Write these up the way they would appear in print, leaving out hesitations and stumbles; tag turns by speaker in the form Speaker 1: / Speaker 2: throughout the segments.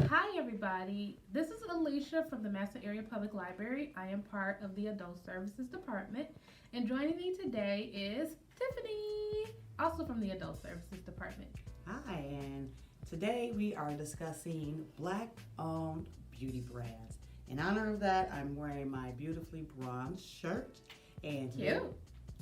Speaker 1: Hi everybody, this is Alicia from the Master Area Public Library. I am part of the Adult Services Department, and joining me today is Tiffany, also from the Adult Services Department.
Speaker 2: Hi, and today we are discussing Black-owned beauty brands. In honor of that, I'm wearing my beautifully bronze shirt. And
Speaker 1: Cute.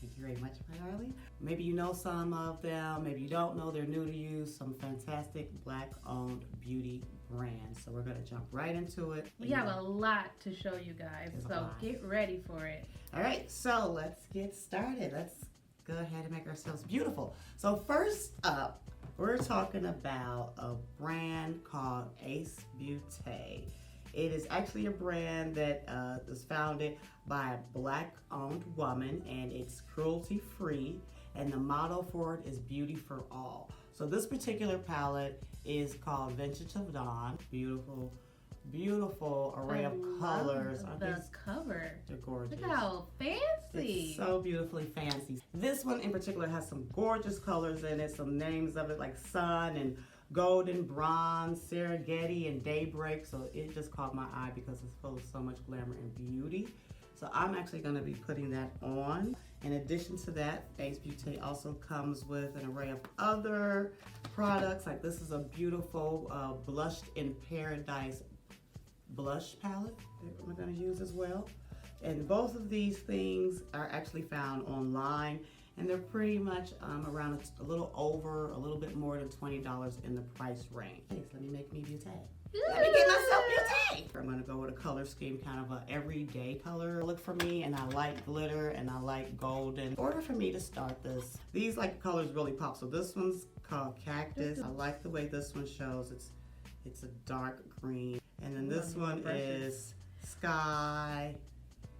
Speaker 2: Thank you very much, Riley. Maybe you know some of them, maybe you don't know, they're new to you. Some fantastic Black-owned beauty brands. So we're going to jump right into it.
Speaker 1: We have a lot to show you guys, so get ready for it.
Speaker 2: All right, so let's get started. Let's go ahead and make ourselves beautiful. So first up, we're talking about a brand called Ace Beaute. It is actually a brand that is founded by a Black-owned woman, and it's cruelty-free, and the motto for it is beauty for all. So this particular palette is called Vintage of Dawn. Beautiful, beautiful array of colors.
Speaker 1: The cover.
Speaker 2: They're gorgeous.
Speaker 1: Look how fancy.
Speaker 2: It's so beautifully fancy. This one in particular has some gorgeous colors in it, some names of it like Sun and Golden, Bronze, Serengeti, and Daybreak. So it just caught my eye because it's full of so much glamour and beauty. So I'm actually going to be putting that on. In addition to that, Ace Beaute also comes with an array of other products. Like this is a beautiful Blushed in Paradise blush palette that we're going to use as well. And both of these things are actually found online, and they're pretty much around a little bit more than $20 in the price range. Okay, so let me make me Beaute. Let me get myself Beaute. I'm going to go with a color scheme, kind of a everyday color look for me, and I like glitter and I like golden. In order for me to start this, these like colors really pop. So this one's called Cactus. I like the way this one shows. It's a dark green. And then this one is Sky.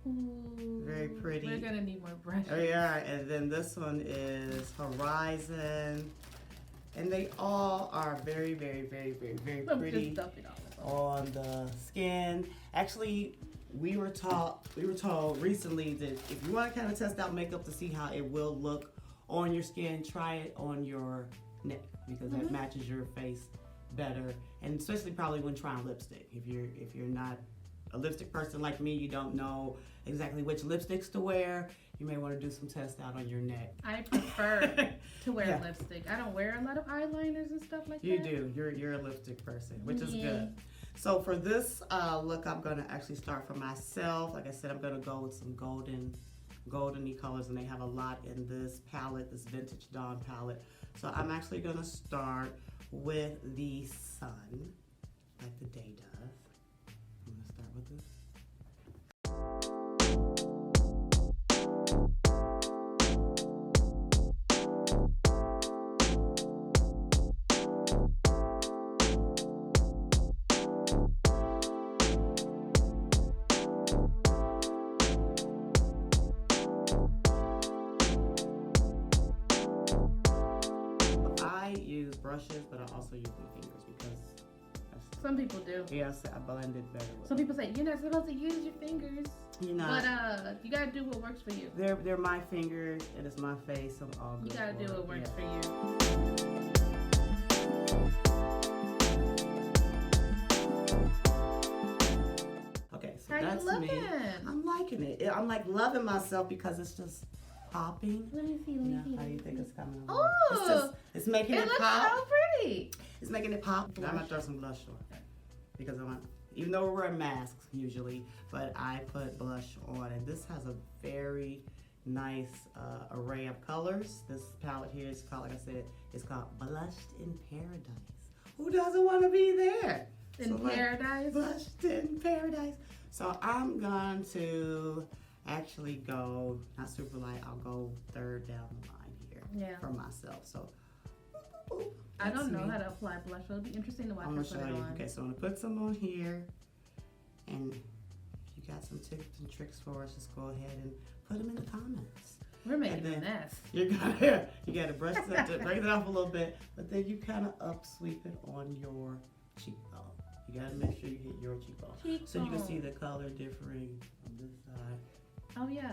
Speaker 1: Ooh,
Speaker 2: very pretty.
Speaker 1: We're gonna need more brushes.
Speaker 2: Oh yeah, and then this one is Horizon. And they all are very, very, very, very, very pretty on the skin. Actually, we were told recently that if you want to kind of test out makeup to see how it will look on your skin, try it on your neck because that matches your face better. And especially probably when trying lipstick. If you're not a lipstick person like me, you don't know exactly which lipsticks to wear, you may want to do some tests out on your neck.
Speaker 1: I prefer to wear lipstick. I don't wear a lot of eyeliners and stuff like that.
Speaker 2: You do. You're a lipstick person, which is good. So for this look, I'm going to actually start for myself. Like I said, I'm going to go with some goldeny colors, and they have a lot in this palette, this Vintage Dawn palette. So I'm actually going to start with the sun, like the day does. I'm going to start with this. Brushes, but I also use my fingers because
Speaker 1: some people do.
Speaker 2: Yes, I blend it better.
Speaker 1: Some people say you're not supposed to use your fingers.
Speaker 2: You're not.
Speaker 1: But you gotta do what works for you.
Speaker 2: They're my fingers, and it's my face. I'm all good.
Speaker 1: You gotta do what works for you.
Speaker 2: Okay, so
Speaker 1: How
Speaker 2: that's
Speaker 1: you looking?
Speaker 2: me. I'm liking it. I'm like loving myself because it's just popping.
Speaker 1: Let me see.
Speaker 2: How do you think it's coming along?
Speaker 1: Oh,
Speaker 2: it's making it
Speaker 1: looks
Speaker 2: pop.
Speaker 1: so pretty.
Speaker 2: It's making it pop. I'm gonna throw some blush on because I want, even though we're wearing masks usually, but I put blush on, and this has a very nice array of colors. This palette here is called, like I said, it's called Blushed in Paradise. Who doesn't want to be there?
Speaker 1: In paradise?
Speaker 2: Blushed in Paradise. So I'm going to actually go, not super light, I'll go third down the line here for myself. So
Speaker 1: I don't know how to apply blush, so it'll be interesting to watch.
Speaker 2: I'm gonna show you. Okay, so I'm gonna put some on here, and if you got some tips and tricks for us, just go ahead and put them in the comments.
Speaker 1: We're making a mess.
Speaker 2: You gotta brush it up, break it off a little bit, but then you kind of up sweep it on your cheekbone. You gotta make sure you hit your cheekbone. So you can see the color differing from this side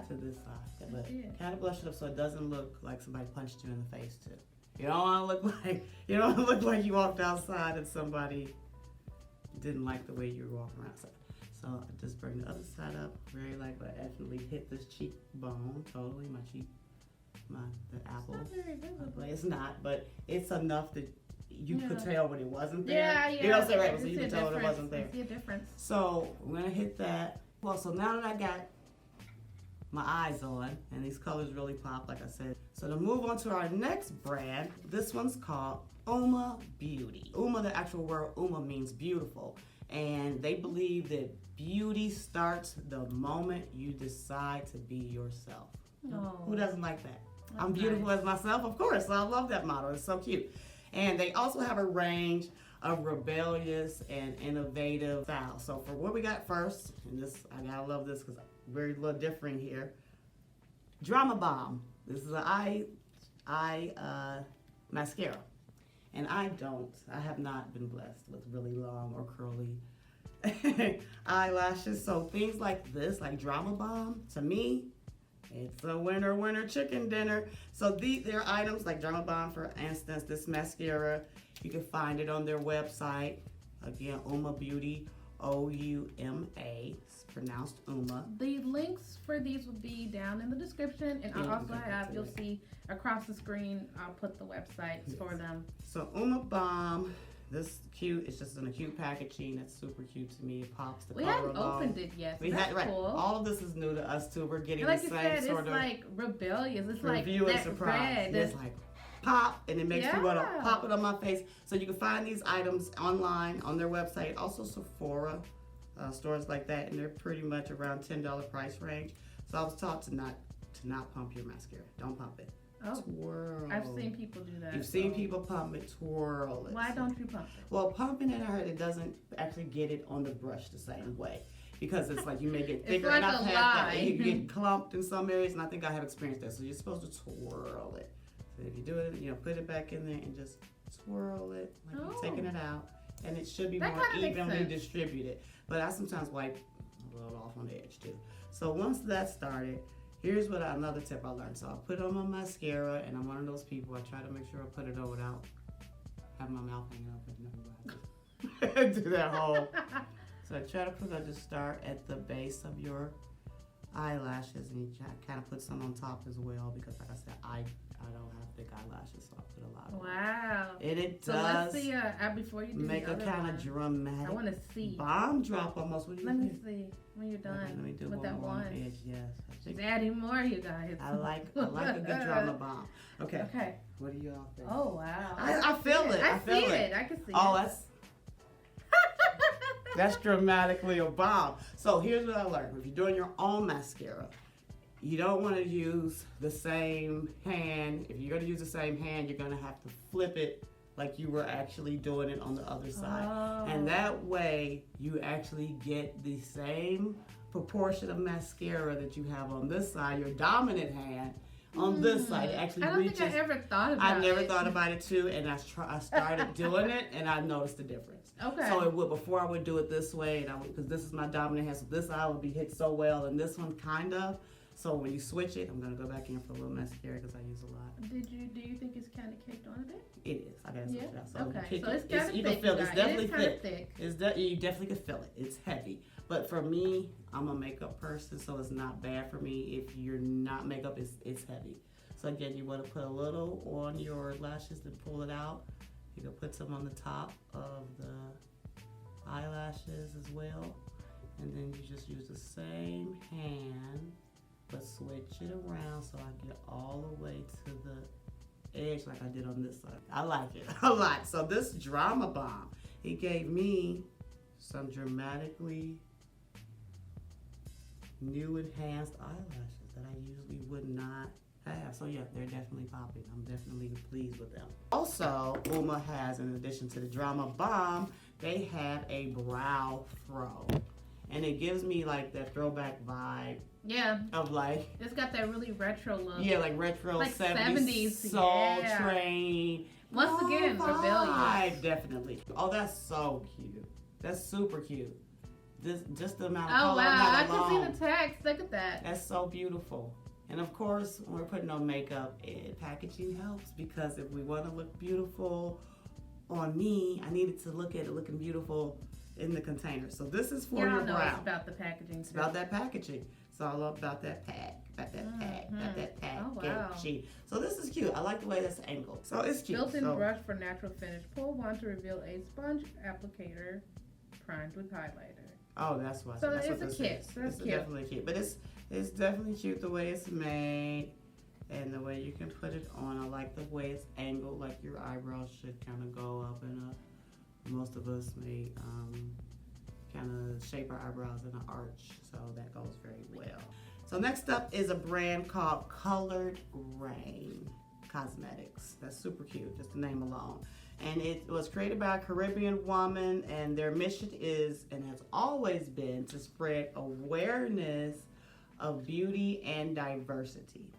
Speaker 2: to this side. But kind of blush it up so it doesn't look like somebody punched you in the face too. You don't want to look like you walked outside and somebody didn't like the way you were walking around. So I just bring the other side up. Very like I actually hit this cheekbone totally. The apple.
Speaker 1: It's not very visible.
Speaker 2: It's not, but it's enough that you
Speaker 1: Yeah.
Speaker 2: could tell when it wasn't there.
Speaker 1: Yeah, yeah.
Speaker 2: You know what I'm saying, right?
Speaker 1: I
Speaker 2: So you
Speaker 1: see
Speaker 2: could
Speaker 1: a
Speaker 2: tell when it
Speaker 1: difference.
Speaker 2: wasn't there.
Speaker 1: I see a difference.
Speaker 2: So I'm gonna hit that. Well, so now that I got my eyes on, and these colors really pop, like I said. So to move on to our next brand, this one's called Uoma Beauty. Uoma, the actual word Uoma means beautiful. And they believe that beauty starts the moment you decide to be yourself.
Speaker 1: Oh.
Speaker 2: Who doesn't like that?
Speaker 1: That's
Speaker 2: I'm beautiful
Speaker 1: nice.
Speaker 2: as myself, of course. So I love that motto. It's so cute. And they also have a range of rebellious and innovative styles. So for what we got first, and this, I gotta love this because we're a little different here. Drama Bomb. This is an eye mascara. And I have not been blessed with really long or curly eyelashes. So things like this, like Drama Bomb, to me, it's a winner chicken dinner. So there are items like Drama Bomb, for instance, this mascara, you can find it on their website. Again, Uoma Beauty, O-U-M-A, it's pronounced Uoma.
Speaker 1: The links for these will be down in the description, and
Speaker 2: Yeah,
Speaker 1: I also
Speaker 2: okay,
Speaker 1: have,
Speaker 2: okay.
Speaker 1: you'll see across the screen, I'll put the websites for them.
Speaker 2: So Uoma Bomb, this cute, it's just in a cute packaging. That's super cute to me. It pops the
Speaker 1: We
Speaker 2: color
Speaker 1: hadn't
Speaker 2: along.
Speaker 1: opened it yet, so
Speaker 2: We
Speaker 1: that's
Speaker 2: had, right.
Speaker 1: cool.
Speaker 2: All of this is new to us too. We're getting
Speaker 1: And like
Speaker 2: the
Speaker 1: you
Speaker 2: same
Speaker 1: said,
Speaker 2: sort
Speaker 1: it's
Speaker 2: of
Speaker 1: like rebellious. It's like
Speaker 2: review and
Speaker 1: that
Speaker 2: surprise.
Speaker 1: red.
Speaker 2: It's like pop, and it makes me want to
Speaker 1: Yeah.
Speaker 2: pop it on my face. So you can find these items online on their website. Also Sephora, stores like that, and they're pretty much around $10 price range. So I was taught to not pump your mascara. Don't pump it.
Speaker 1: Oh,
Speaker 2: Twirl.
Speaker 1: I've seen people do that.
Speaker 2: You've seen
Speaker 1: so-
Speaker 2: people pump it, twirl it.
Speaker 1: Why don't you pump it?
Speaker 2: Well, pumping it, I heard it doesn't actually get it on the brush the same way. Because it's like you may get
Speaker 1: It's
Speaker 2: thicker,
Speaker 1: like
Speaker 2: and I've
Speaker 1: a
Speaker 2: had that.
Speaker 1: lie.
Speaker 2: You get clumped in some areas, and I think I have experienced that. So you're supposed to twirl it. So if you do it, put it back in there and just twirl it, like you're taking it out, and it should be
Speaker 1: That
Speaker 2: more
Speaker 1: kinda makes
Speaker 2: evenly
Speaker 1: sense.
Speaker 2: distributed. But I sometimes wipe a little off on the edge too. So once that started, here's another tip I learned. So I put on my mascara, and I'm one of those people. I try to make sure I put it on without having my mouth hanging open. Do that whole. So I just start at the base of your eyelashes, and you kind of put some on top as well, because like I said, I don't have thick eyelashes, so I put a lot on.
Speaker 1: Wow.
Speaker 2: And it
Speaker 1: So
Speaker 2: does
Speaker 1: let's see, before you do
Speaker 2: make
Speaker 1: the
Speaker 2: a
Speaker 1: other
Speaker 2: kind
Speaker 1: one,
Speaker 2: of dramatic
Speaker 1: I want to see.
Speaker 2: bomb drop almost. What do you
Speaker 1: Let me
Speaker 2: think?
Speaker 1: see when you're done
Speaker 2: Okay, let me do
Speaker 1: with that
Speaker 2: more on
Speaker 1: one.
Speaker 2: the edge. Yes, I
Speaker 1: She's
Speaker 2: think
Speaker 1: adding more, you guys.
Speaker 2: I like a good drama bomb. Okay.
Speaker 1: Okay.
Speaker 2: What do you all think?
Speaker 1: Oh wow.
Speaker 2: I feel it. I feel
Speaker 1: see
Speaker 2: it.
Speaker 1: I can see
Speaker 2: Oh,
Speaker 1: it.
Speaker 2: that's dramatically a bomb. So here's what I learned. If you're doing your own mascara, you don't want to use the same hand. If you're going to use the same hand, you're going to have to flip it like you were actually doing it on the other side.
Speaker 1: Oh.
Speaker 2: And that way, you actually get the same proportion of mascara that you have on this side, your dominant hand, on this side. It actually
Speaker 1: I don't
Speaker 2: reaches.
Speaker 1: think I ever thought about it.
Speaker 2: I never thought about it too, and I started doing it, and I noticed the difference.
Speaker 1: Okay.
Speaker 2: So it would, before I would do it this way, and because this is my dominant hand, so this eye would be hit so well, and this one kind of. So when you switch it, I'm gonna go back in for a little mascara because I use a lot.
Speaker 1: Do you think it's kind of caked on a bit?
Speaker 2: It is. I gotta switch it out. So
Speaker 1: Okay.
Speaker 2: you
Speaker 1: So it's
Speaker 2: kick
Speaker 1: kind of
Speaker 2: you
Speaker 1: thick.
Speaker 2: can feel
Speaker 1: you
Speaker 2: it's
Speaker 1: guys.
Speaker 2: definitely
Speaker 1: It is kind of
Speaker 2: thick.
Speaker 1: thick.
Speaker 2: You definitely can feel it. It's heavy. But for me, I'm a makeup person, so it's not bad for me. If you're not makeup, it's heavy. So again, you want to put a little on your lashes to pull it out. You can put some on the top of the eyelashes as well. And then you just use the same hand, but switch it around so I get all the way to the edge like I did on this side. I like it a lot. So this Drama Bomb, it gave me some dramatically new enhanced eyelashes that I usually would not have. So yeah, they're definitely popping. I'm definitely pleased with them. Also, Uoma has, in addition to the Drama Bomb, they have a brow throw. And it gives me like that throwback vibe
Speaker 1: Yeah.
Speaker 2: of like,
Speaker 1: It's got that really retro look.
Speaker 2: yeah, like retro
Speaker 1: Like
Speaker 2: 70s
Speaker 1: 70s,
Speaker 2: Soul
Speaker 1: yeah.
Speaker 2: Train.
Speaker 1: Once again, rebellious.
Speaker 2: Definitely. Oh, that's so cute. That's super cute. This just the amount of
Speaker 1: Oh
Speaker 2: color
Speaker 1: wow, I
Speaker 2: I
Speaker 1: can see the text. Look at that.
Speaker 2: That's so beautiful. And of course, when we're putting on makeup, packaging helps, because if we want to look beautiful on me, I needed to look at it looking beautiful in the container. So this is for
Speaker 1: Y'all
Speaker 2: your
Speaker 1: know
Speaker 2: brow.
Speaker 1: it's about the packaging.
Speaker 2: It's about that packaging. It's all about that pack, about that pack, about that packaging. So this is cute. I like the way that's angled. So it's cute.
Speaker 1: Built-in brush for natural finish. Pull one to reveal a sponge applicator primed with highlighter.
Speaker 2: Oh, that's why.
Speaker 1: So
Speaker 2: that's
Speaker 1: it's
Speaker 2: what
Speaker 1: a
Speaker 2: this
Speaker 1: kit.
Speaker 2: is.
Speaker 1: That's
Speaker 2: It's
Speaker 1: cute.
Speaker 2: definitely cute. But it's definitely cute the way it's made and the way you can put it on. I like the way it's angled, like your eyebrows should kind of go up and up. Most of us may kind of shape our eyebrows in an arch, so that goes very well. So next up is a brand called Colored Raine Cosmetics. That's super cute, just the name alone. And it was created by a Caribbean woman, and their mission is, and has always been, to spread awareness of beauty and diversity.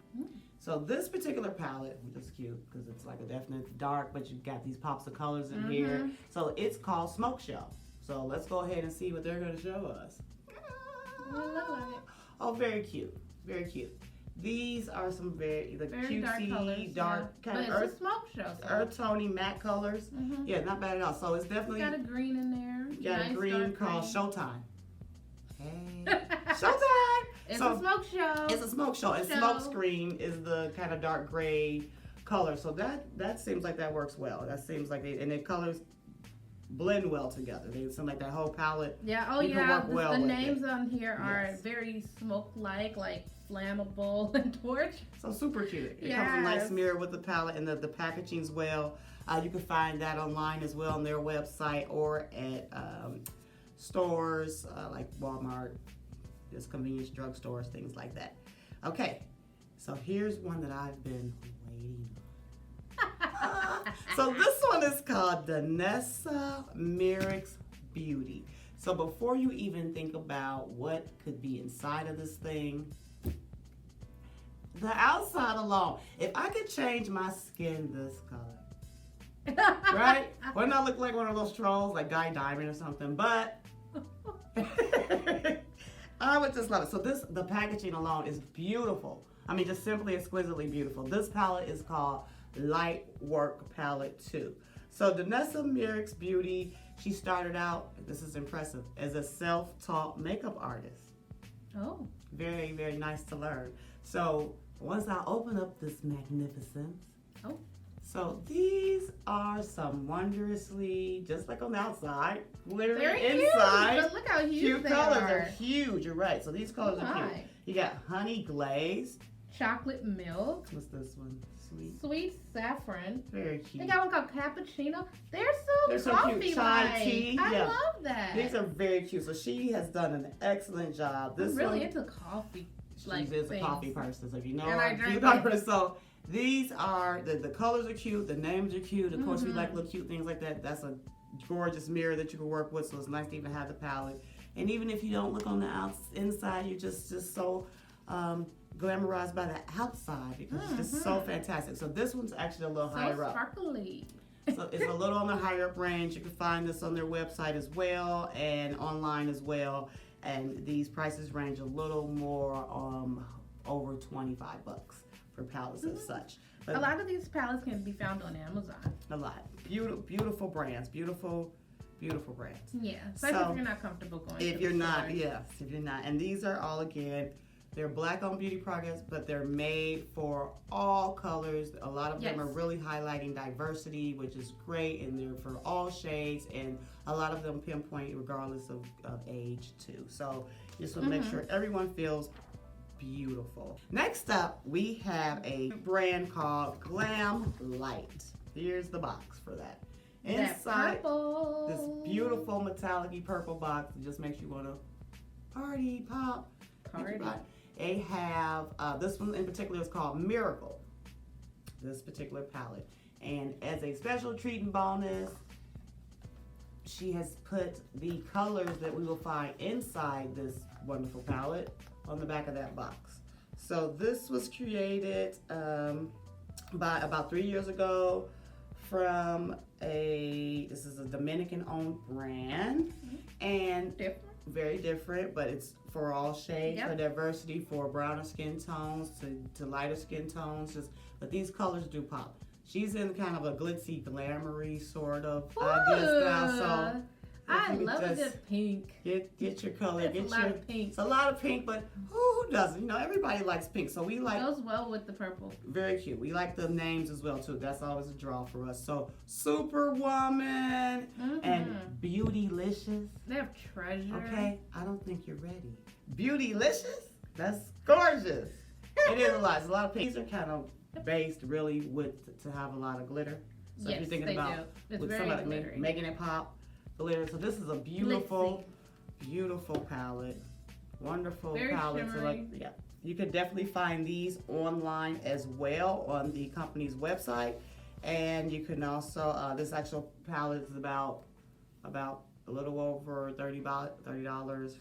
Speaker 2: So this particular palette, which is cute because it's like a definite dark, but you've got these pops of colors in here. So it's called Smoke Show. So let's go ahead and see what they're going to show us. Oh, very cute. Very cute. These are some very cutesy,
Speaker 1: dark colors,
Speaker 2: dark kind
Speaker 1: but
Speaker 2: of
Speaker 1: it's a smoke show. So.
Speaker 2: earth tony matte colors. Yeah, not bad at all. So it's definitely
Speaker 1: Got a green in there.
Speaker 2: got
Speaker 1: Nice
Speaker 2: a green
Speaker 1: dark
Speaker 2: called
Speaker 1: green.
Speaker 2: Showtime. Hey, Showtime!
Speaker 1: It's
Speaker 2: So
Speaker 1: a smoke show.
Speaker 2: it's a smoke show, and smoke screen is the kind of dark gray color. So that seems like that works well. That seems like and the colors blend well together. They seem like that whole palette.
Speaker 1: Yeah. Oh,
Speaker 2: you can
Speaker 1: yeah.
Speaker 2: work well
Speaker 1: The
Speaker 2: with
Speaker 1: names on here are
Speaker 2: Yes.
Speaker 1: very smoke-like, like flammable and torch.
Speaker 2: So super cute. It comes in a nice mirror with the palette, and the packaging's well. You can find that online as well on their website or at stores like Walmart, just convenience drugstores, things like that. Okay, so here's one that I've been waiting on. So this one is called Danessa Myricks Beauty. So before you even think about what could be inside of this thing, the outside alone, if I could change my skin this color, right? Wouldn't I look like one of those trolls, like Guy Diamond or something? But I would just love it. So the packaging alone is beautiful. I mean, just simply exquisitely beautiful. This palette is called Light Work Palette 2. So Danessa Myricks Beauty, she started out, this is impressive, as a self-taught makeup artist.
Speaker 1: Oh.
Speaker 2: Very, very nice to learn. So once I open up this magnificence, so these are some wondrously, just like on the outside, literally
Speaker 1: Very
Speaker 2: inside.
Speaker 1: Huge, but look how huge
Speaker 2: Cute
Speaker 1: they
Speaker 2: colors
Speaker 1: are.
Speaker 2: are huge. You're right. So these colors are cute.
Speaker 1: My.
Speaker 2: You got honey glaze.
Speaker 1: Chocolate milk.
Speaker 2: What's this one? Sweet.
Speaker 1: Sweet saffron.
Speaker 2: Very cute.
Speaker 1: They got one called cappuccino. They're so
Speaker 2: cute.
Speaker 1: coffee
Speaker 2: Chai
Speaker 1: like.
Speaker 2: tea.
Speaker 1: I
Speaker 2: Yeah.
Speaker 1: love that.
Speaker 2: These are very cute. So she has done an excellent job. This
Speaker 1: I'm really
Speaker 2: one,
Speaker 1: into coffee.
Speaker 2: she
Speaker 1: Like
Speaker 2: is a
Speaker 1: things.
Speaker 2: coffee person. So if you know
Speaker 1: And
Speaker 2: her,
Speaker 1: I drink
Speaker 2: you know
Speaker 1: it.
Speaker 2: her. So these are, the colors are cute. The names are cute. Of course, we like little cute things like that. That's a gorgeous mirror that you can work with. So it's nice to even have the palette. And even if you don't look on the inside, you're just so glamorized by the outside because it's just so fantastic. So this one's actually a little higher up.
Speaker 1: Sparkly.
Speaker 2: So it's a little on the higher up range. You can find this on their website as well and online as well. And these prices range a little more over $25 for palettes as such. But
Speaker 1: A lot of these palettes can be found on Amazon.
Speaker 2: a lot. Beautiful brands. Beautiful brands.
Speaker 1: Yeah, especially
Speaker 2: So,
Speaker 1: if you're not comfortable going.
Speaker 2: If
Speaker 1: to
Speaker 2: you're
Speaker 1: the
Speaker 2: not,
Speaker 1: store.
Speaker 2: yes, if you're not. And these are all, again, they're black-owned beauty products, but they're made for all colors. A lot of them are really highlighting diversity, which is great, and they're for all shades, and a lot of them pinpoint regardless of age, too. So just want to make sure everyone feels beautiful. Next up, we have a brand called Glamlite. Here's the box for that. Inside this beautiful metallic-y purple box, it just makes you want to party, pop. They have, this one in particular is called Miracle, this particular palette. And as a special treat and bonus, she has put the colors that we will find inside this wonderful palette on the back of that box. So this was created by about 3 years ago from this is a Dominican-owned brand. And very different, but it's for all shades, for diversity, for browner skin tones to lighter skin tones. But these colors do pop. She's in kind of a glitzy, glamoury sort of idea style. So
Speaker 1: I
Speaker 2: If you
Speaker 1: love a
Speaker 2: just
Speaker 1: good pink.
Speaker 2: Get your color.
Speaker 1: It's
Speaker 2: Get
Speaker 1: a lot
Speaker 2: your.
Speaker 1: of pink.
Speaker 2: It's a lot of pink, but who doesn't? You know, everybody likes pink, so we like.
Speaker 1: Goes well with the purple.
Speaker 2: Very cute. We like the names as well too. That's always a draw for us. So Superwoman and Beautylicious.
Speaker 1: They have treasure.
Speaker 2: Okay, I don't think you're ready. Beautylicious? That's gorgeous. It is a lot. It's a lot of pink. These are kind of based really with to have a lot of glitter. So
Speaker 1: Yes,
Speaker 2: if you're thinking
Speaker 1: they
Speaker 2: about
Speaker 1: do. It's
Speaker 2: with
Speaker 1: very
Speaker 2: somebody
Speaker 1: glittery.
Speaker 2: making it pop, glitter. So this is a beautiful, beautiful palette. Wonderful
Speaker 1: Very
Speaker 2: palette.
Speaker 1: shimmery.
Speaker 2: Yeah. You can definitely find these online as well on the company's website. And you can also, this actual palette is about a little over $30.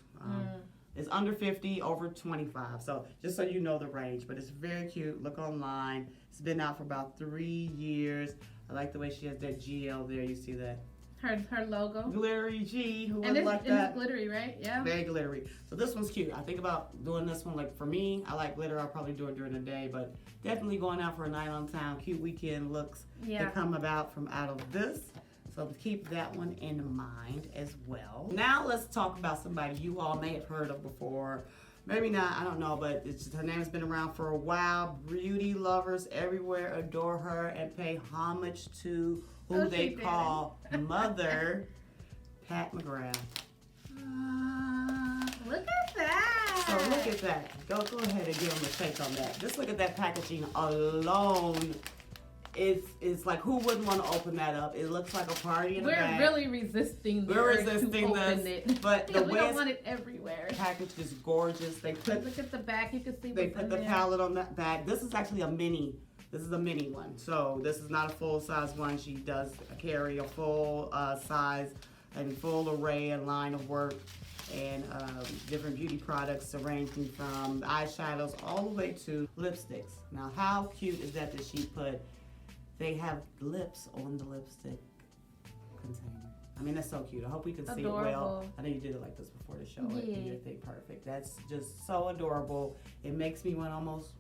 Speaker 2: It's under 50, over 25. So just so you know the range, but it's very cute. Look online. It's been out for about 3 years. I like the way she has that GL there. You see that?
Speaker 1: Her logo.
Speaker 2: Glittery G. Who
Speaker 1: And
Speaker 2: wouldn't like that?
Speaker 1: it's glittery, right? Yeah.
Speaker 2: Very glittery. So this one's cute. I think about doing this one, like for me, I like glitter. I'll probably do it during the day, but definitely going out for a night on town, cute weekend looks that come about from out of this. So keep that one in mind as well. Now let's talk about somebody you all may have heard of before. Maybe not, I don't know, but her name has been around for a while. Beauty lovers everywhere adore her and pay homage to who they call Mother, Pat McGrath.
Speaker 1: Look at that.
Speaker 2: So look at that. Go ahead and give them a take on that. Just look at that packaging alone. It's like, who wouldn't want to open that up? It looks like a party in the bag.
Speaker 1: We're really resisting the urge to open it.
Speaker 2: But the
Speaker 1: we
Speaker 2: way
Speaker 1: don't want it everywhere.
Speaker 2: packaged is gorgeous. Look
Speaker 1: at the back. You can see
Speaker 2: they put the palette on that bag. This is actually a mini. This is a mini one. So this is not a full size one. She does carry a full size and full array and line of work and different beauty products ranging from eyeshadows all the way to lipsticks. Now how cute is that she put, they have lips on the lipstick container. I mean, that's so cute. I hope we can see it well. I know you did it like this before to show it and your thing perfect. That's just so adorable. It makes me want to almost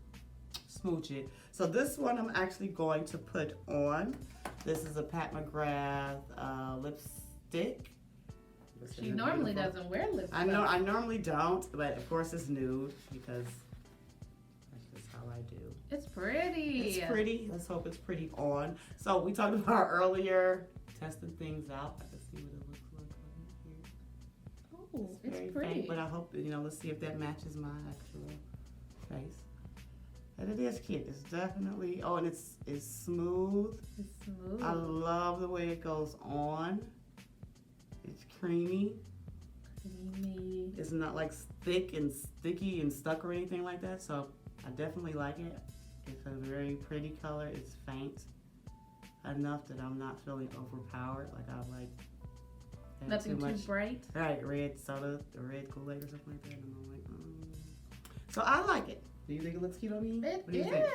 Speaker 2: smooch it. So this one I'm actually going to put on. This is a Pat McGrath lipstick.
Speaker 1: She normally doesn't wear lipstick.
Speaker 2: I know, I normally don't, but of course it's nude because that's just how I do.
Speaker 1: It's pretty.
Speaker 2: It's pretty. Let's hope it's pretty on. So we talked about earlier testing things out. I can see what it looks like right here.
Speaker 1: Oh, it's
Speaker 2: very
Speaker 1: pretty.
Speaker 2: faint, but I hope, let's see if that matches my actual face. And it is cute. It's definitely, and it's smooth.
Speaker 1: It's smooth.
Speaker 2: I love the way it goes on. It's creamy. It's not like thick and sticky and stuck or anything like that. So I definitely like it. It's a very pretty color. It's faint enough that I'm not feeling overpowered. Like I like
Speaker 1: nothing too bright.
Speaker 2: Right, red soda, the red Kool-Aid or something like that. And I'm like, So I like it. Do you think it looks cute on me?
Speaker 1: It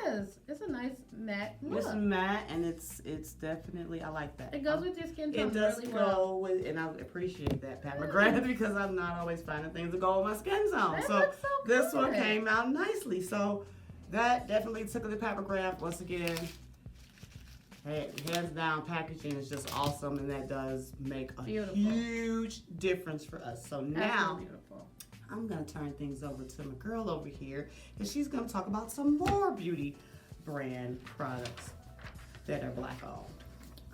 Speaker 1: is. It's a nice matte look.
Speaker 2: It's matte and it's definitely, I like that.
Speaker 1: It goes with your skin tone
Speaker 2: really well. It does go with, and I appreciate that, Pat McGrath, because I'm not always finding things to go with my skin tone. So this one came out nicely. So that definitely took the Pat McGrath. Once again, hands down, packaging is just awesome, and that does make a huge difference for us. So now, I'm going to turn things over to my girl over here, and she's going to talk about some more beauty brand products that are Black owned.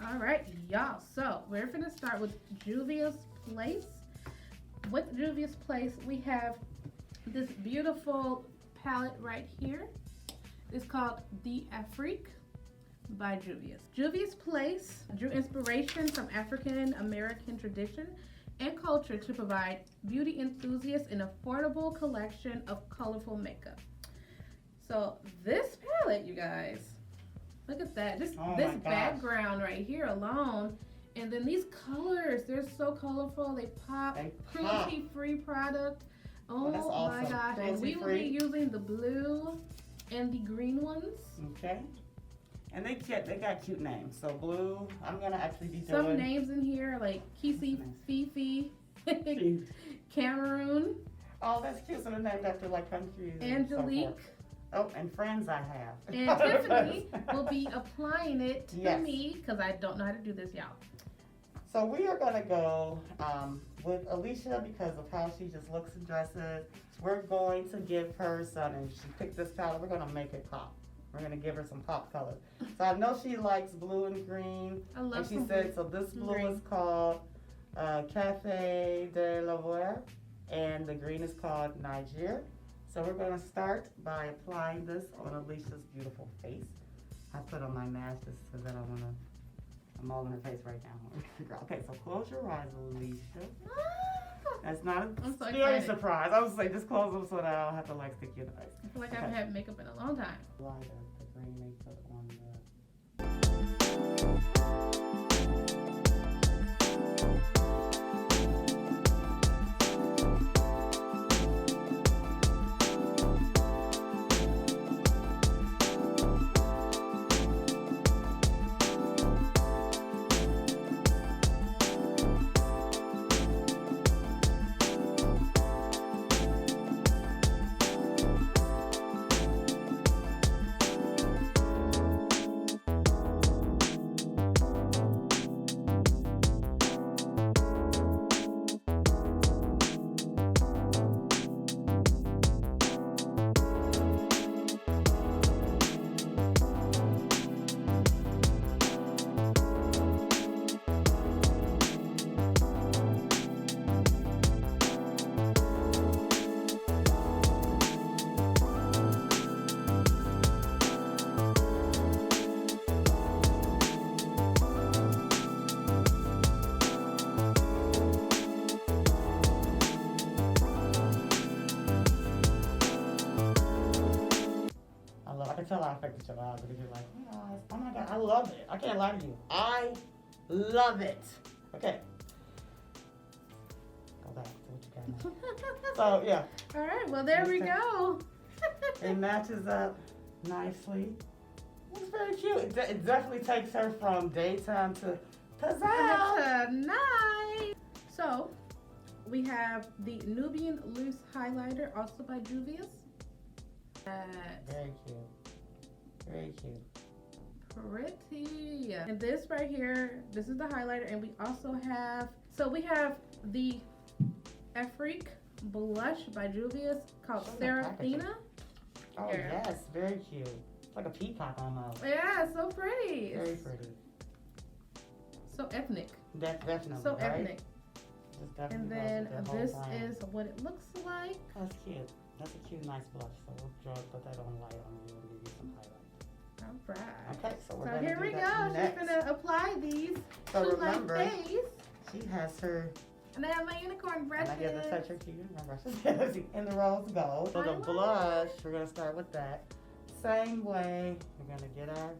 Speaker 1: All right, y'all. So we're going to start with Juvia's Place. With Juvia's Place, we have this beautiful palette right here. It's called The Afrique by Juvia's. Juvia's Place drew inspiration from African American tradition and culture to provide beauty enthusiasts an affordable collection of colorful makeup. So this palette, you guys, look at that. This background right here alone. And then these colors, they're so colorful. They pop. Cruelty-free product. Oh my
Speaker 2: awesome.
Speaker 1: gosh. And we will be using the blue and the green ones.
Speaker 2: Okay. And they got cute names. So blue, I'm gonna actually be doing
Speaker 1: some names in here like Kisi, Fifi, Cameroon.
Speaker 2: Oh, that's cute. So they're named after like countries.
Speaker 1: Angelique.
Speaker 2: Oh, and friends I have.
Speaker 1: And Tiffany will be applying it to me because I don't know how to do this, y'all.
Speaker 2: So we are gonna go with Alicia because of how she just looks and dresses. We're going to give her some, and she picked this palette, we're gonna make it pop. We're gonna give her some pop colors. So I know she likes blue and green.
Speaker 1: I love
Speaker 2: And she
Speaker 1: some
Speaker 2: said, so this blue
Speaker 1: green.
Speaker 2: is called Cafe de la Voix, and the green is called Niger. So we're gonna start by applying this on Alicia's beautiful face. I put on my mask just so that I'm all in her face right now. Okay, so close your eyes, Alicia. That's not a
Speaker 1: I'm so
Speaker 2: scary
Speaker 1: excited.
Speaker 2: surprise. I was like, just close them so that I don't have to like stick you in the face.
Speaker 1: I feel like I
Speaker 2: Okay.
Speaker 1: haven't had makeup in a long time.
Speaker 2: Apply the green makeup on the. I can tell I affected your eyes because you're like, oh my God, I love it. I can't lie to you. I love it. Okay. Go back to what you got now. So, yeah.
Speaker 1: All right, well, there we go.
Speaker 2: It matches up nicely. It's very cute. It definitely takes her from daytime to pizzazz.
Speaker 1: Tonight. So, we have the Nubian Loose Highlighter, also by Juvia's.
Speaker 2: Very cute. Very cute.
Speaker 1: Pretty. And this right here, this is the highlighter, and we also have, so we have the Afrique blush by Juvia's called
Speaker 2: Show the packaging.
Speaker 1: Serafina.
Speaker 2: Oh,
Speaker 1: Here.
Speaker 2: yes. Very cute. It's like a peacock almost.
Speaker 1: Yeah, so pretty.
Speaker 2: Very pretty.
Speaker 1: So ethnic.
Speaker 2: Definitely.
Speaker 1: So
Speaker 2: right?
Speaker 1: ethnic.
Speaker 2: Just definitely
Speaker 1: And
Speaker 2: goes
Speaker 1: then
Speaker 2: with the whole
Speaker 1: this
Speaker 2: brand.
Speaker 1: is what it looks like.
Speaker 2: That's cute. That's a cute, nice blush. So we'll put that on light on you and give you some highlight.
Speaker 1: All right.
Speaker 2: Okay, so we're
Speaker 1: So
Speaker 2: gonna
Speaker 1: here
Speaker 2: do
Speaker 1: we go.
Speaker 2: that next.
Speaker 1: She's gonna apply these
Speaker 2: So
Speaker 1: to
Speaker 2: remember,
Speaker 1: my face.
Speaker 2: she has her.
Speaker 1: And I have my unicorn brushes.
Speaker 2: And I get to touch her cute brushes in the rose gold. So
Speaker 1: I
Speaker 2: the
Speaker 1: love
Speaker 2: blush, we're gonna start with that. Same way, we're gonna get our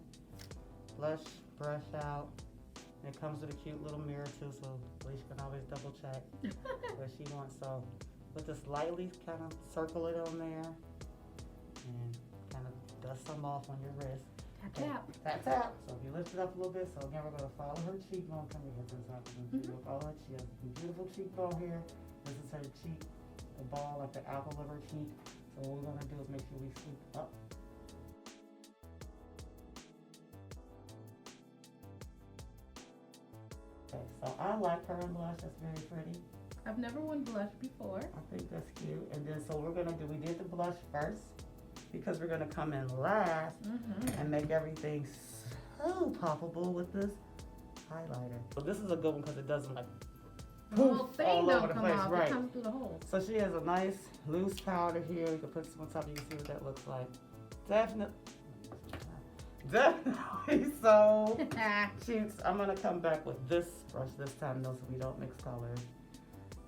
Speaker 2: blush brush out. And it comes with a cute little mirror too, so at least you can always double check what she wants. So we'll just lightly kind of circle it on there and kind of dust some off on your wrist.
Speaker 1: Tap, tap.
Speaker 2: Tap. So if you lift it up a little bit, so again we're gonna follow her cheekbone. Come here, this is we'll follow her. She has a beautiful cheekbone here. This is her cheek, the ball, like the apple of her cheek. So what we're gonna do is make sure we sweep up. Okay, so I like her in blush. That's very pretty.
Speaker 1: I've never worn blush before.
Speaker 2: I think that's cute. And then so we're gonna do, we did the blush first because we're gonna come in last and make everything so poppable with this highlighter. So this is a good one because it doesn't like
Speaker 1: The whole
Speaker 2: poof
Speaker 1: thing
Speaker 2: all
Speaker 1: don't
Speaker 2: over the
Speaker 1: come
Speaker 2: place,
Speaker 1: off.
Speaker 2: right?
Speaker 1: It comes through the hole.
Speaker 2: So she has a nice loose powder here. You can put some on top. You can see what that looks like. Definitely so cute. I'm gonna come back with this brush this time though, so we don't mix colors.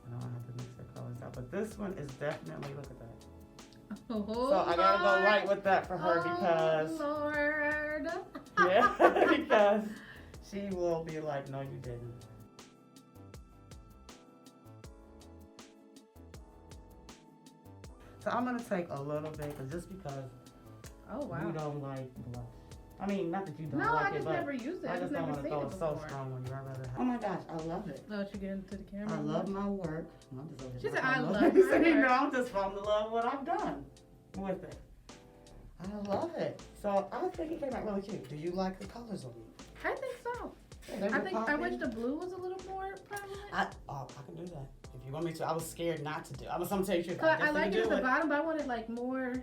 Speaker 2: I don't have to mix their colors out, but this one is definitely, look at that.
Speaker 1: Oh,
Speaker 2: So I gotta go right with that for her because,
Speaker 1: Lord.
Speaker 2: yeah, because she will be like, no, you didn't. So I'm gonna take a little bit, just because
Speaker 1: Oh, wow.
Speaker 2: you don't like blush. I mean, not that you don't
Speaker 1: No,
Speaker 2: like
Speaker 1: I
Speaker 2: it,
Speaker 1: just
Speaker 2: but
Speaker 1: never used it.
Speaker 2: I
Speaker 1: I've
Speaker 2: just
Speaker 1: never
Speaker 2: don't want to
Speaker 1: seen
Speaker 2: throw
Speaker 1: it
Speaker 2: it so
Speaker 1: before.
Speaker 2: strong when you're rather. Oh my gosh, I love it.
Speaker 1: Oh, she get into the camera.
Speaker 2: I love my work. I'm just over here
Speaker 1: She said,
Speaker 2: falling
Speaker 1: "I
Speaker 2: in
Speaker 1: love
Speaker 2: You
Speaker 1: my
Speaker 2: see,
Speaker 1: work."
Speaker 2: no, I'm just falling in love with what I've done with it. I love it. So I think it came out really cute. Do you like the colors on it?
Speaker 1: I think so.
Speaker 2: Yeah,
Speaker 1: I think I wish the blue was a little more prevalent?
Speaker 2: I can do that. If you want me to, I was scared not to do. I was gonna tell you the truth.
Speaker 1: I like it at the bottom, but I wanted like more.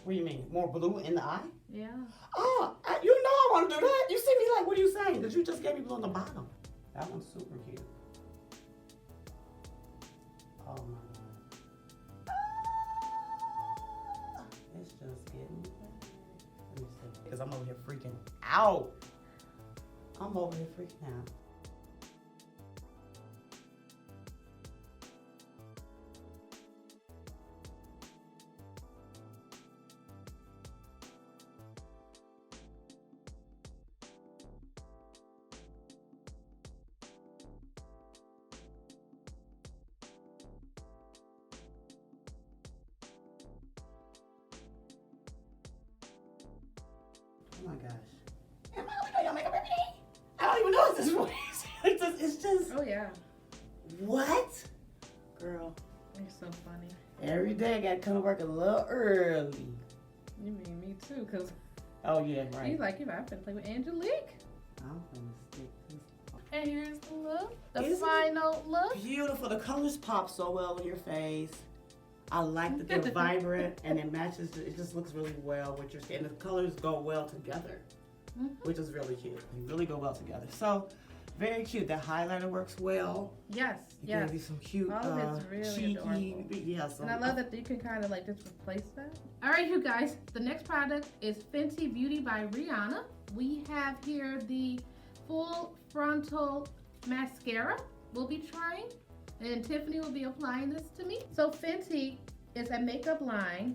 Speaker 2: What do you mean? More blue in the eye?
Speaker 1: Yeah.
Speaker 2: Oh, you know I want to do that. You see me like, what are you saying? Because you just gave me blue on the bottom. That one's super cute. Oh my God. It's just getting better. Let me see. Because I'm over here freaking out. I'm over here freaking out. Oh my gosh. Am I only doing your makeup every day? I don't even know what this voice. It's just.
Speaker 1: Oh yeah.
Speaker 2: What? Girl.
Speaker 1: You're so funny.
Speaker 2: Every day I gotta come to work a little early.
Speaker 1: You mean me too, cause.
Speaker 2: Oh yeah, right.
Speaker 1: He's like, you know, I've been playing with Angelique.
Speaker 2: I'm gonna stick this.
Speaker 1: And here's the look, the
Speaker 2: Isn't
Speaker 1: final look.
Speaker 2: Beautiful. The colors pop so well on your face. I like that they're vibrant and it matches. It just looks really well with your skin. And the colors go well together, which is really cute. They really go well together. So, very cute. That highlighter works well.
Speaker 1: Yes,
Speaker 2: It
Speaker 1: yes.
Speaker 2: gives you some cute,
Speaker 1: All of it's really
Speaker 2: cheeky.
Speaker 1: adorable.
Speaker 2: Yes.
Speaker 1: And I love that you can kind of like just replace that. All right, you guys. The next product is Fenty Beauty by Rihanna. We have here the full frontal mascara we'll be trying. And Tiffany will be applying this to me. So Fenty is a makeup line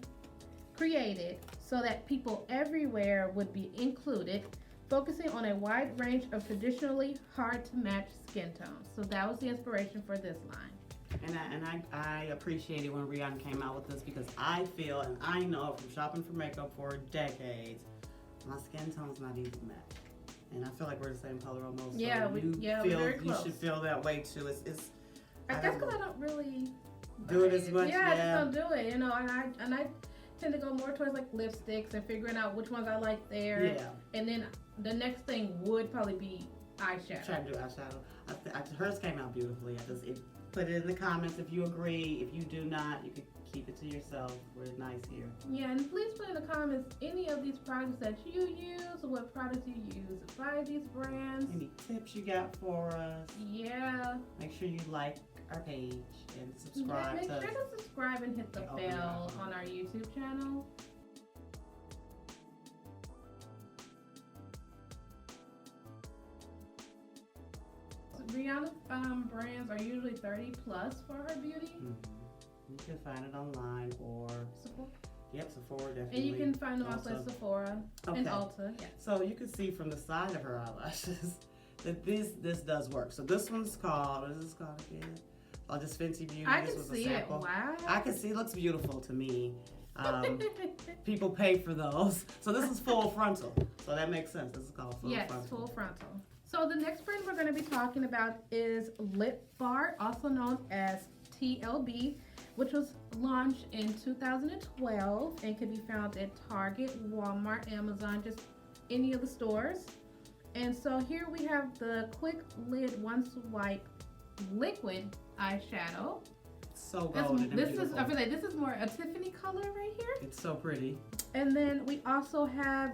Speaker 1: created so that people everywhere would be included, focusing on a wide range of traditionally hard to match skin tones. So that was the inspiration for this line.
Speaker 2: And I appreciated when Rihanna came out with this because I feel and I know from shopping for makeup for decades, my skin tone's not easy to match. And I feel like we're the same color almost.
Speaker 1: Yeah,
Speaker 2: so
Speaker 1: we're very close.
Speaker 2: You should feel that way too.
Speaker 1: I guess because I don't really
Speaker 2: do it as much.
Speaker 1: Yeah, I just don't do it, you know. And I tend to go more towards like lipsticks and figuring out which ones I like there.
Speaker 2: Yeah.
Speaker 1: And then the next thing would probably be eyeshadow.
Speaker 2: Try to do eyeshadow. Hers came out beautifully. Put it in the comments if you agree. If you do not, you can keep it to yourself. We're nice here.
Speaker 1: Yeah, and please put in the comments any of these products that you use or what products you use by these brands.
Speaker 2: Any tips you got for us?
Speaker 1: Yeah.
Speaker 2: Make sure you like our page and subscribe.
Speaker 1: Yeah, make sure to subscribe and hit the bell on our YouTube channel. Rihanna brands are usually 30 plus for her beauty.
Speaker 2: You can find it online or
Speaker 1: Sephora.
Speaker 2: Yep, Sephora definitely.
Speaker 1: And you can find them also at Sephora and Ulta. Yeah.
Speaker 2: So you can see from the side of her eyelashes that this does work. So this one's called, what is this called again? Oh, just Fenty Beauty.
Speaker 1: I
Speaker 2: this
Speaker 1: can
Speaker 2: was
Speaker 1: see
Speaker 2: a sample.
Speaker 1: it. Wow.
Speaker 2: I can see it looks beautiful to me. People pay for those. So this is full frontal. So that makes sense. This is called full frontal.
Speaker 1: Yes, full frontal. So the next brand we're going to be talking about is Lip Bar, also known as TLB, which was launched in 2012 and can be found at Target, Walmart, Amazon, just any of the stores. And so here we have the Quick Lid One Swipe Liquid Eyeshadow.
Speaker 2: So golden and beautiful.
Speaker 1: I feel like this is more a Tiffany color right here.
Speaker 2: It's so pretty.
Speaker 1: And then we also have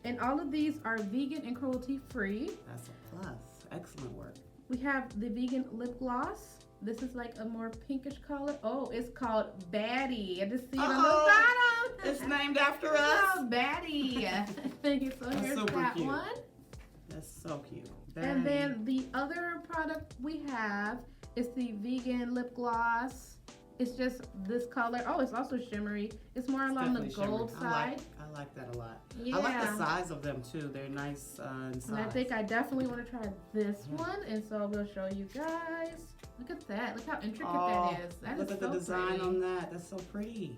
Speaker 1: and all of these are vegan and cruelty free.
Speaker 2: That's a plus. Excellent work.
Speaker 1: We have the vegan lip gloss. This is like a more pinkish color. Oh, it's called Baddie. I just see it on the bottom.
Speaker 2: It's named after us.
Speaker 1: Oh, Baddie. So
Speaker 2: That's
Speaker 1: here's
Speaker 2: super
Speaker 1: that
Speaker 2: cute.
Speaker 1: one.
Speaker 2: That's so cute.
Speaker 1: And then the other product we have is the vegan lip gloss. It's just this color. Oh, it's also shimmery. It's more along the gold side.
Speaker 2: I like that a lot.
Speaker 1: Yeah.
Speaker 2: I like the size of them too. They're nice in size.
Speaker 1: And I think I definitely want to try this one, and so we'll show you guys. Look at that. Look how intricate that is. That
Speaker 2: look
Speaker 1: is
Speaker 2: at the
Speaker 1: so
Speaker 2: design
Speaker 1: pretty.
Speaker 2: on that. That's so pretty.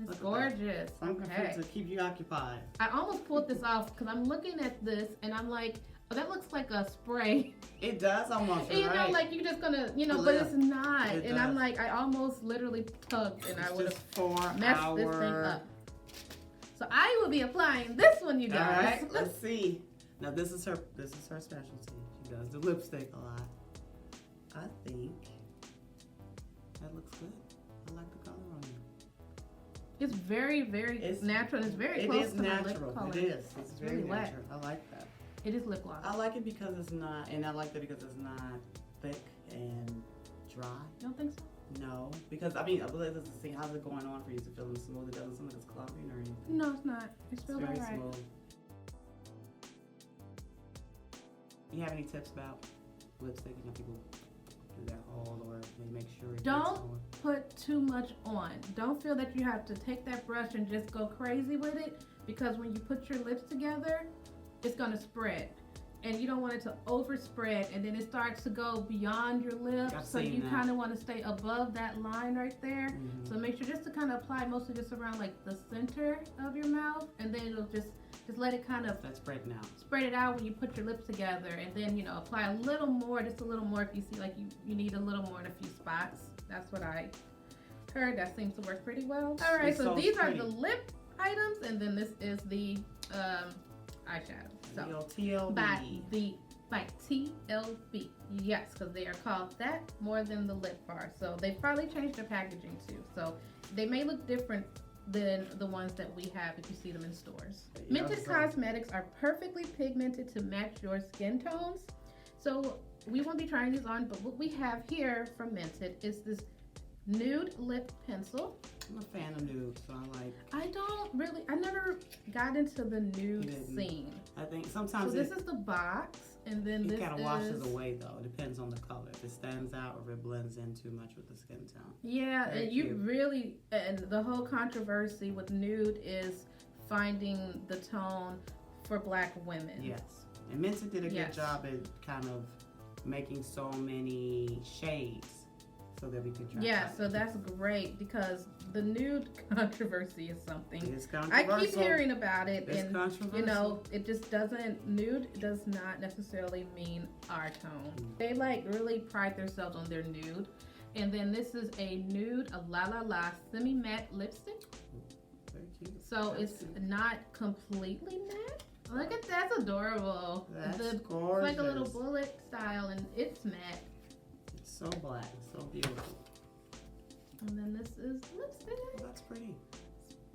Speaker 1: It's gorgeous.
Speaker 2: Something
Speaker 1: Okay.
Speaker 2: to keep you occupied.
Speaker 1: I almost pulled this off because I'm looking at this and I'm like, oh, that looks like a spray.
Speaker 2: It does almost.
Speaker 1: And,
Speaker 2: right.
Speaker 1: like you're just gonna, but it's not.
Speaker 2: It
Speaker 1: and
Speaker 2: does.
Speaker 1: I'm like, I almost literally tugged and I would have
Speaker 2: for
Speaker 1: messed this thing up. So I will be applying this one, you guys.
Speaker 2: All right, let's see. Now this is her specialty. She does the lipstick a lot. I think that looks good. I like the color on it.
Speaker 1: It's very, very natural. It's very close to my lip color.
Speaker 2: It is. It's very
Speaker 1: really wet.
Speaker 2: natural. I like that.
Speaker 1: It is lip gloss.
Speaker 2: I like it because it's not, and I like that because it's not thick and dry.
Speaker 1: You don't think so?
Speaker 2: No, because I mean, let's see how's it going on for you. Is it feeling smooth? It doesn't seem like it's clumping or anything.
Speaker 1: No, it's not. It's feeling
Speaker 2: very
Speaker 1: alright.
Speaker 2: smooth. You have any tips about lipstick? You know, people do that haul or they make sure it
Speaker 1: Don't
Speaker 2: gets on.
Speaker 1: put too much on. Don't feel that you have to take that brush and just go crazy with it, because when you put your lips together, it's going to spread. And you don't want it to overspread, and then it starts to go beyond your lips.
Speaker 2: I've
Speaker 1: So
Speaker 2: seen
Speaker 1: you
Speaker 2: that.
Speaker 1: kind of want to stay above that line right there.
Speaker 2: Mhm.
Speaker 1: So make sure just to kind of apply mostly just around like the center of your mouth, and then it'll just let it kind of
Speaker 2: That's spreading out.
Speaker 1: spread it out when you put your lips together, and then, you know, apply a little more, just a little more if you see like you need a little more in a few spots. That's what I heard. That seems to work pretty well. All right,
Speaker 2: It's
Speaker 1: so
Speaker 2: so
Speaker 1: these
Speaker 2: pretty.
Speaker 1: are the lip items, and then this is the eyeshadow. So
Speaker 2: TLB.
Speaker 1: by TLB. Yes, because they are called that more than the lip bar. So they probably changed their packaging too. So they may look different than the ones that we have if you see them in stores.
Speaker 2: Yeah,
Speaker 1: Mented
Speaker 2: so-
Speaker 1: Cosmetics are perfectly pigmented to match your skin tones. So we won't be trying these on, but what we have here from Mented is this nude lip pencil.
Speaker 2: I'm a fan of nude, so
Speaker 1: I never got into the nude
Speaker 2: didn't.
Speaker 1: scene.
Speaker 2: I think
Speaker 1: So
Speaker 2: sometimes
Speaker 1: this is the box, and then this
Speaker 2: it kind of washes
Speaker 1: is
Speaker 2: away though. It depends on the color. If it stands out or if it blends in too much with the skin tone.
Speaker 1: Yeah,
Speaker 2: Very
Speaker 1: and you
Speaker 2: cute.
Speaker 1: really, and the whole controversy with nude is finding the tone for black women.
Speaker 2: Yes, and Mented did a
Speaker 1: Yes.
Speaker 2: good job at kind of making so many shades so that we could try.
Speaker 1: Yeah, so that's great, because the nude controversy is something.
Speaker 2: It's
Speaker 1: I
Speaker 2: controversial.
Speaker 1: keep hearing about it,
Speaker 2: It's
Speaker 1: and
Speaker 2: controversial.
Speaker 1: you know, it just doesn't, nude does not necessarily mean our tone. They like really pride themselves on their nude. And then this is a nude, a La La La semi-matte lipstick.
Speaker 2: Very cute.
Speaker 1: So
Speaker 2: That's
Speaker 1: it's
Speaker 2: cute.
Speaker 1: not completely matte. Look at that's adorable.
Speaker 2: That's
Speaker 1: It's
Speaker 2: gorgeous.
Speaker 1: like a little bullet style, and it's matte.
Speaker 2: It's so black, so beautiful.
Speaker 1: And then this is lipstick.
Speaker 2: Oh, that's pretty.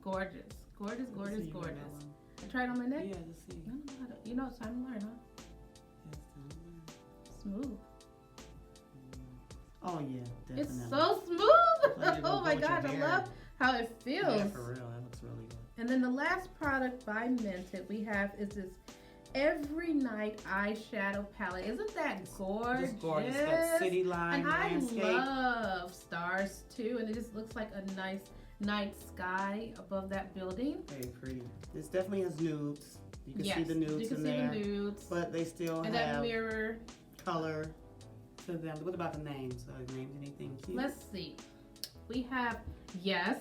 Speaker 1: Gorgeous, gorgeous,
Speaker 2: Let's
Speaker 1: gorgeous,
Speaker 2: see you wear that
Speaker 1: gorgeous.
Speaker 2: one.
Speaker 1: Try it on my neck.
Speaker 2: Yeah, let's see.
Speaker 1: I don't know how to, you know, it's time to learn, huh?
Speaker 2: Yes,
Speaker 1: Smooth.
Speaker 2: oh yeah, definitely.
Speaker 1: It's so smooth.
Speaker 2: Like you're
Speaker 1: Oh
Speaker 2: gonna
Speaker 1: my
Speaker 2: go with your
Speaker 1: gosh, I
Speaker 2: hair.
Speaker 1: love how it feels.
Speaker 2: Yeah, for real, that looks really good.
Speaker 1: And then the last product by Mented we have is this Every Night eyeshadow palette. Isn't that gorgeous?
Speaker 2: Just gorgeous. That city line
Speaker 1: And I
Speaker 2: landscape.
Speaker 1: love stars too, and it just looks like a nice night sky above that building.
Speaker 2: Very pretty. This definitely has nudes. You can
Speaker 1: Yes,
Speaker 2: see the nudes
Speaker 1: you can
Speaker 2: in
Speaker 1: see
Speaker 2: there,
Speaker 1: the nudes.
Speaker 2: but they still
Speaker 1: And that
Speaker 2: have
Speaker 1: mirror.
Speaker 2: color to them. What about the names? Are the names anything cute?
Speaker 1: Let's see. We have, yes.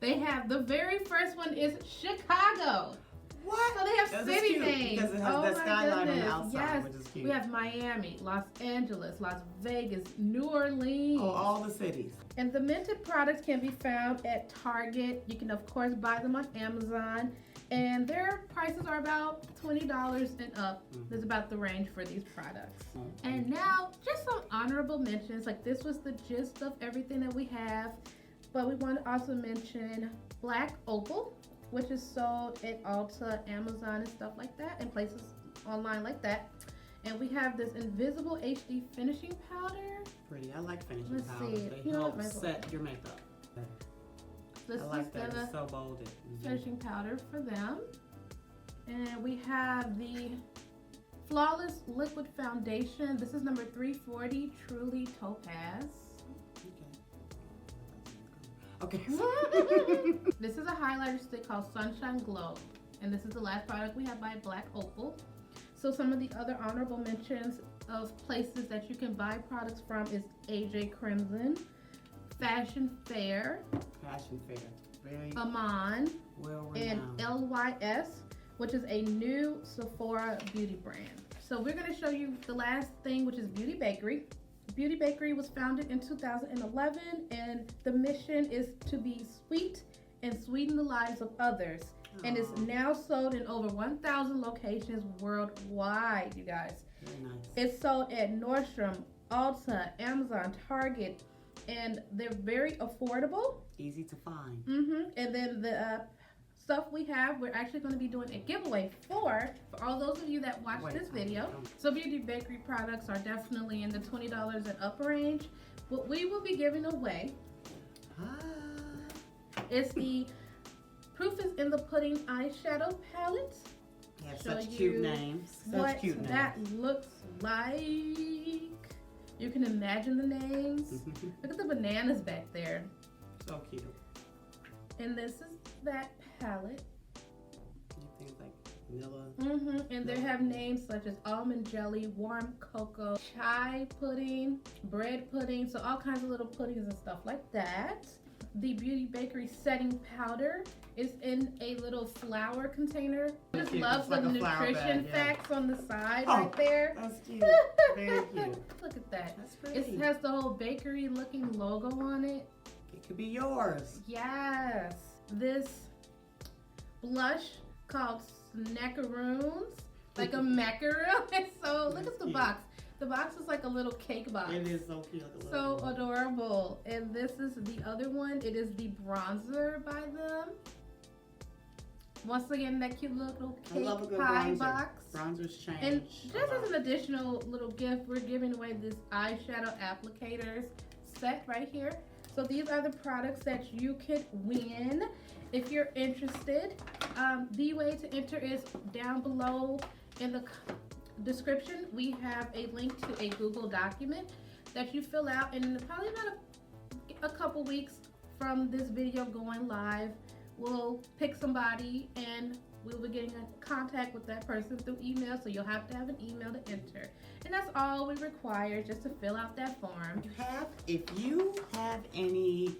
Speaker 1: They have, the very first one is Chicago.
Speaker 2: What?
Speaker 1: So they have
Speaker 2: This is
Speaker 1: city
Speaker 2: cute
Speaker 1: names.
Speaker 2: because it has
Speaker 1: Oh
Speaker 2: that
Speaker 1: my
Speaker 2: skyline on the
Speaker 1: goodness.
Speaker 2: outside,
Speaker 1: Yes.
Speaker 2: which is cute.
Speaker 1: We have Miami, Los Angeles, Las Vegas, New Orleans.
Speaker 2: Oh, all the cities.
Speaker 1: And the Mented products can be found at Target. You can, of course, buy them on Amazon. And their prices are about $20 and up. That's about the range for these products. And now, just some honorable mentions. Like, this was the gist of everything that we have. But we want to also mention Black Opal, which is sold at Ulta, Amazon, and stuff like that, and places online like that. And we have this Invisible HD finishing powder.
Speaker 2: Pretty. I like finishing
Speaker 1: Let's
Speaker 2: powders.
Speaker 1: see.
Speaker 2: They
Speaker 1: You know what,
Speaker 2: help
Speaker 1: Michael?
Speaker 2: set your makeup.
Speaker 1: This
Speaker 2: I like
Speaker 1: is
Speaker 2: that.
Speaker 1: the
Speaker 2: It's so bolded.
Speaker 1: finishing powder for them. And we have the Flawless Liquid Foundation. This is number 340, Truly Topaz.
Speaker 2: Okay.
Speaker 1: This is a highlighter stick called Sunshine Glow. And this is the last product we have by Black Opal. So some of the other honorable mentions of places that you can buy products from is AJ Crimson, Fashion Fair,
Speaker 2: Fashion Fair. Very
Speaker 1: Amon,
Speaker 2: well
Speaker 1: and
Speaker 2: renowned.
Speaker 1: LYS, which is a new Sephora beauty brand. So we're going to show you the last thing, which is Beaute Bakerie. Beaute Bakerie was founded in 2011, and the mission is to be sweet and sweeten the lives of others. And it's now sold in over 1,000 locations worldwide, you guys.
Speaker 2: Very nice.
Speaker 1: It's sold at Nordstrom, Ulta, Amazon, Target, and they're very affordable.
Speaker 2: Easy to find.
Speaker 1: And then the stuff we have, we're actually going to be doing a giveaway for all those of you that watch this video. So Beauty Bakerie products are definitely in the $20 and up range. What we will be giving away is the Proof is in the Pudding eyeshadow palette.
Speaker 2: They have such cute names.
Speaker 1: What that looks like. You can imagine the names. Look at the bananas back there.
Speaker 2: So cute.
Speaker 1: And this is that palette.
Speaker 2: Things like vanilla.
Speaker 1: And they have names such as almond jelly, warm cocoa, chai pudding, bread pudding, so all kinds of little puddings and stuff like that. The Beauty Bakerie setting powder is in a little flour container. I just love the nutrition facts on the side right there.
Speaker 2: That's cute. Very cute.
Speaker 1: Look at that.
Speaker 2: That's pretty.
Speaker 1: It has the whole bakery looking logo on it.
Speaker 2: It could be yours.
Speaker 1: Yes. This blush called Snackaroons. Like a macaroon. So look at the box. The box is like a little cake box.
Speaker 2: It is so cute.
Speaker 1: So adorable. And this is the other one. It is the bronzer by them. Once again, that cute little cake pie box.
Speaker 2: Bronzers change.
Speaker 1: And just as an additional little gift, we're giving away this eyeshadow applicators set right here. So these are the products that you could win if you're interested. The way to enter is down below in the description. We have a link to a Google document that you fill out, and probably about a couple weeks from this video going live, we'll pick somebody and we'll be getting in contact with that person through email, so you'll have to have an email to enter. And that's all we require, just to fill out that form.
Speaker 2: If you have any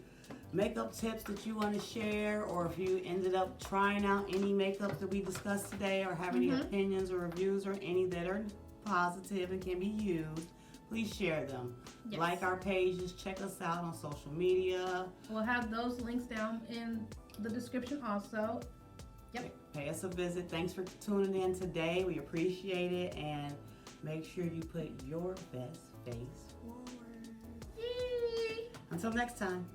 Speaker 2: makeup tips that you want to share, or if you ended up trying out any makeup that we discussed today, or have any opinions or reviews or any that are positive and can be used, please share them.
Speaker 1: Yes.
Speaker 2: Like our pages, check us out on social media.
Speaker 1: We'll have those links down in the description also. Yep.
Speaker 2: Pay us a visit. Thanks for tuning in today. We appreciate it, and make sure you put your best face forward.
Speaker 1: Yay.
Speaker 2: Until next time.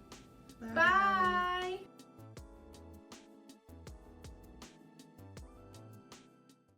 Speaker 1: Bye.